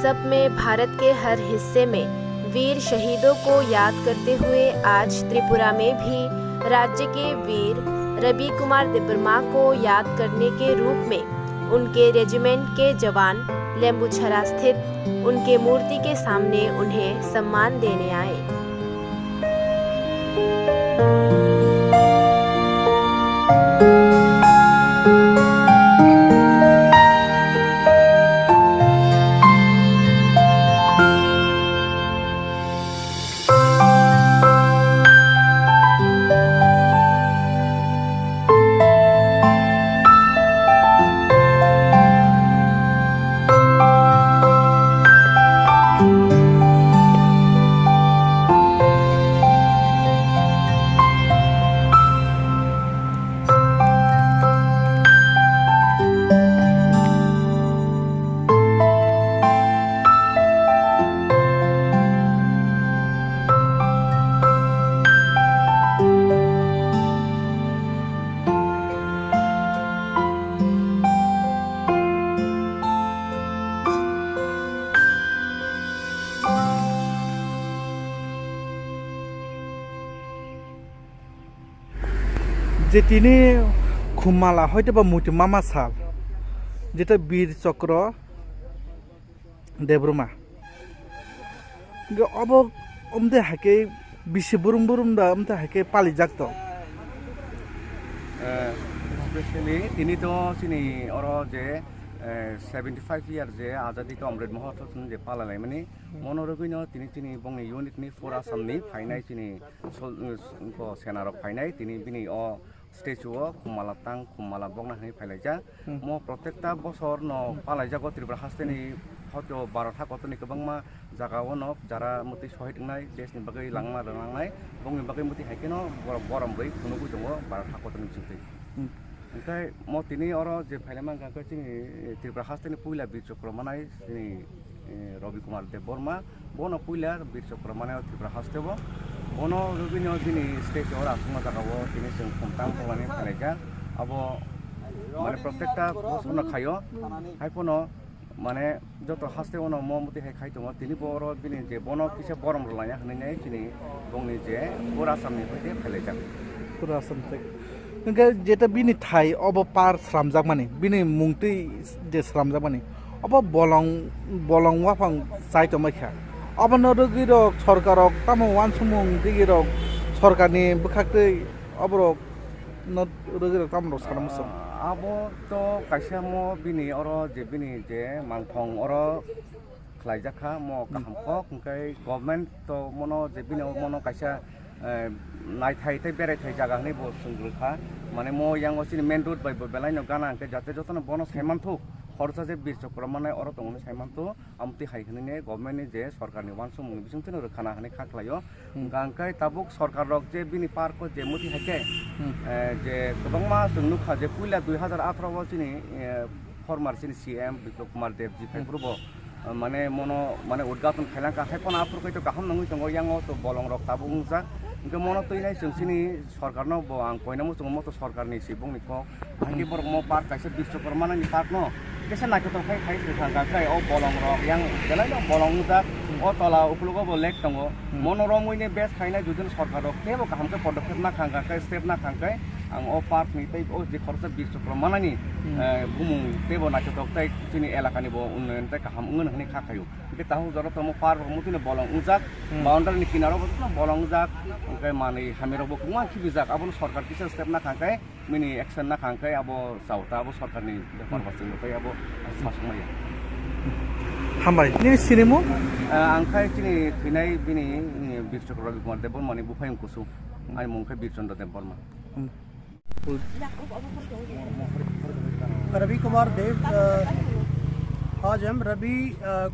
सब में भारत के हर हिस्से में वीर शहीदों को याद करते हुए आज त्रिपुरा में भी राज्य के वीर रवि कुमार देबबर्मा को याद करने के रूप में उनके रेजिमेंट के जवान लेम्बुछरा स्थित उनके मूर्ति के सामने उन्हें सम्मान देने आए। যেটিনি খুমালা হয়তো বা মুটি মামা সাল যেটা বীর চক্র দেববর্মা অব অমদে হাকে বিশে বুরুম বুরুম দা অমদে হাকে পালি জাগত স্পেশালি তিনি তো চিনি অর যে 75 ইয়ার যে আজাদি का अमृत महोत्सव जे पालानाय माने मनोरगैनो तिनि बंनि इउनिटनि फर आसामनि फाइनाय चिनि को सेनार फाइनाय तिनि बिनि अ स्टेचु खुमालातां खुमाला बंना हनै फाइलायजा म प्रत्येकटा बছর न पालायजागो त्रिपुरा हास्टेनि हयतो 12 था गतनि गोबांमा जागाओ न जारा मति शहीद नाय देशनि बागै लांनाय बंनि बागै मति हायकेनो गरम बै खुनुगु दङ 12 था गतनि चिन्दै ओमफ्राय म तिनि अर जे फाइलामान गाखो जोंनि त्रिपुरा हास्टेनि पुइला बीर चक्र मानाय जोंनि रवि कुमार देबबर्मा बनो पुइला बीर चक्र मानाय त्रिपुरा हास्टेबो बनो रविनो दिनै स्टेजआव आसुमा जागाबो तिनि जों खमतां खलानि फाइलायजा अब माने प्रत्येकटा बसनो खायो हायपनो माने जत हास्ते उनाव म मति हाय खाय दङ तिनि बर बिनि जे बनो किसे बरम लाया हनैनाय दिनै बंनि जे पुरा आसामनि बायदि फाइलायजा पुरा आसामनि যেটা বিনি ঠাই অব পার স্রামজাক মানে বিনি মুংটি যে স্রামজাক মানে অব বলং বলং ওয়াফাং চাইতো মাইখা অব নরগিরক সরকারক তামো ওয়ান সুমুং দিগিরক সরকারনি বখাকতে অবরক নরগিরক তামরক সারামসম আবো তো কাইসামো বিনি অর যে বিনি যে মাংথং অর ख्लायजाखा म काहामखक ओंखाय गभर्नमेन्ट तो मनो जे बिनि मनो काइसा नायथाय बेरायथाय जागा हनै बो संग्रखा माने म यांगो सिनि मेन रोड बाय बेलायनो गाना अंके जाते जतन बनो सायमानथु खरसा जे बीर चक्र माने अर दंनो सायमानथु आमति हाय हनै गभर्नमेन्टनि जे सरकारनि वानसु मुंनि बिसंथनो रखाना हनै खाख्लायो गांकाय ताबुक सरकार रक जे बिनि पार्क जे मुति हायके जे गोबांमा जोंनुखा जे पुइला 2018 आव सिनि फर्मार सिनि सीएम बिप्लब कुमार देव जी फाइब्रबो माने मनो माने उद्घाटन खायलांका हायपन आफुरखै तो गाहाम नङै दङ यांगो तो बलं रक ताबु मुजा इनके मनो तैनाय जोंसिनि सरकारनो बो आं कोइनामो जों मतो सरकारनि सिबुंनिखौ हायके बर म पार्क काइसे बिश्वकर्मा मानानि पार्क न केसे नायखो खाय खाय थांगाखाय ओ बलं रक yang बेलायनो बलं मुजा ओ तला उखलुगो बो लेक दङ मनोरमैने बेस खायनाय जुदि सरकार रक केबो गाहामके पदक्षेप ना खांगाखाय स्टेप ना खांगाखाय आं ओ पार्क नि तै ओ जे खरसा बिश्वकर्मा मानानि बुमुं तेबो नायखो तै जोंनि एलाकानि बो उन्नयन तै गाहाम उन्नयन हनै खाखायो बे ताहु जरा तम पार्क मुतिनो बलं उजाक बाउन्डारिनि किनाराव बलं उजाक ओंखाय मानै हामेरावबो कुमा खिबिजाक आबो सरकार किसे स्टेप ना खांखाय मिनि एक्शन ना खांखाय आबो साउथा आबो सरकारनि बेफार बासिनो तै आबो सासुमायो हामबाय नि सिनेमु आंखाय चिनि थैनाय बिनि बीर चक्र रवि कुमार देबबर्मानि बुफायं कुसु आइ मुंखाय बीर चन्द्र देबबर्मा रवि कुमार देव आज हम रवि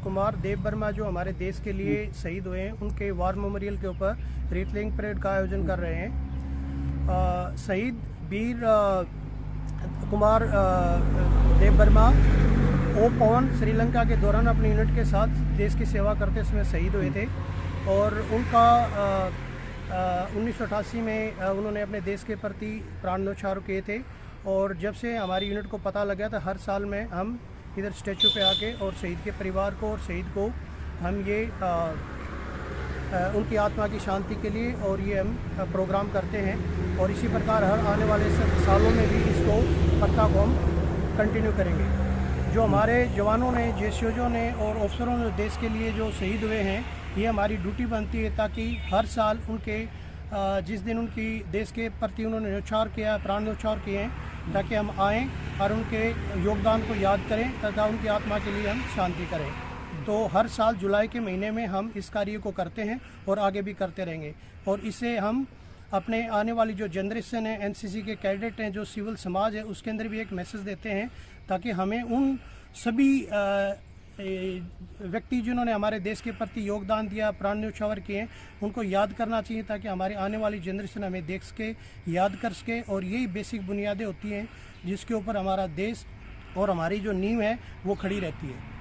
कुमार देबबर्मा जो हमारे देश के लिए शहीद हुए हैं उनके वार मेमोरियल के ऊपर रीटलिंग परेड का आयोजन कर रहे हैं। शहीद वीर कुमार देबबर्मा ओ पवन श्रीलंका के दौरान अपने यूनिट के साथ देश की सेवा करते समय शहीद हुए थे और उनका 1988 में उन्होंने अपने देश के प्रति प्राण न्यौछावर किए थे और जब से हमारी यूनिट को पता लगा तो हर साल में हम इधर स्टैचू पे आके और शहीद के परिवार को और शहीद को हम ये उनकी आत्मा की शांति के लिए और ये हम प्रोग्राम करते हैं और इसी प्रकार हर आने वाले सालों में भी इसको प्रथा को हम कंटिन्यू करेंगे। जो हमारे जवानों ने, जेसीओजों ने और अफसरों ने देश के लिए जो शहीद हुए हैं, ये हमारी ड्यूटी बनती है ताकि हर साल उनके जिस दिन उनकी देश के प्रति उन्होंने न्यौछावर किया, प्राण न्यौछावर किए हैं, ताकि हम आएँ और उनके योगदान को याद करें तथा उनकी आत्मा के लिए हम शांति करें। तो हर साल जुलाई के महीने में हम इस कार्य को करते हैं और आगे भी करते रहेंगे और इससे हम अपने आने वाली जो जनरेशन है, एनसीसी के कैडेट हैं, जो सिविल समाज है, उसके अंदर भी एक मैसेज देते हैं ताकि हमें उन सभी व्यक्ति जिन्होंने हमारे देश के प्रति योगदान दिया, प्राण न्यौछावर किए, उनको याद करना चाहिए ताकि हमारी आने वाली जनरेशन हमें देख सके, याद कर सके। और यही बेसिक बुनियादें होती हैं जिसके ऊपर हमारा देश और हमारी जो नींव है वो खड़ी रहती है।